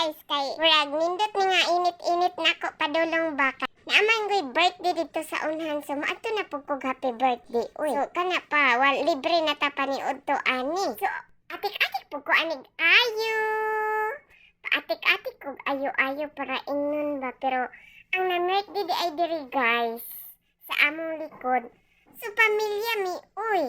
guys kay murag nindot ni nga init-init nako padulong baka. Naaman ko'y birthday dito sa unhan so maadto na pug kog happy birthday. Uy, so kana pa libre na ta paniud to ani. So atik-atik pug ko anig ayo. Paatik-atik kog ayo-ayo para ingnon ba pero ang na-birthday di ay diri guys sa among likod. So pamilya mi uy.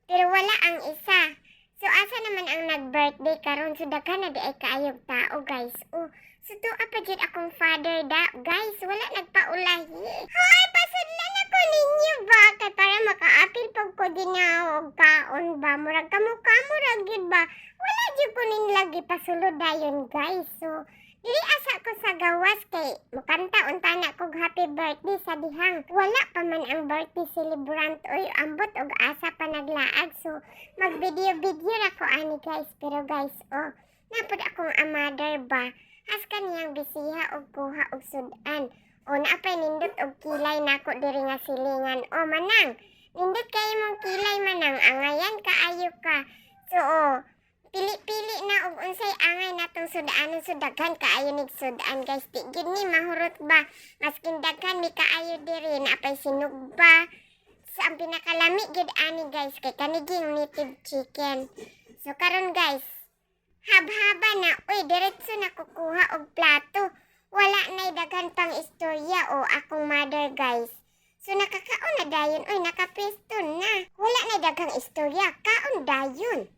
Pero wala ang isa. So asa naman ang nag-birthday karon so daghan na di ay kaayog tao guys. Oh, so to apa jud akong father da guys wala nagpaulahi. Hoy pasudlan ako ninyo ba kay para makaapil pag ko dinawog kaon ba murag kamo ra gyud ba. Wala jud ko nin lagi pasulod dayon guys. So dili asa ko sa gawas kay mukanta unta na kog happy birthday sa dihang. Wala pa man ang birthday celebrant oy ambot og asa pa naglaag. So mag-video ra ko ani guys. Pero guys, oh, napod akong amadar ba. As kaniyang bisiha og kuha og sudan. O naapay nindot og kilay nako diri nga silingan. O manang, nindot kay mong kilay manang. Angayan kaayo ka. So oh, pili-pili na og unsay angay natong sudanon so daghan kaayo nig sudan guys. Di gid ni mahurot ba. Maskin daghan mi kaayo diri naapay sinugba. Sa ang pinakalami gid ani guys kay kaniging native chicken. So karon guys, habhaba na uy diretso na kukuha og plato. Wala nay daghan pang istorya o akong mother guys. So nakakaon na dayon uy nakapesto na. Wala nay daghang istorya kaon dayon.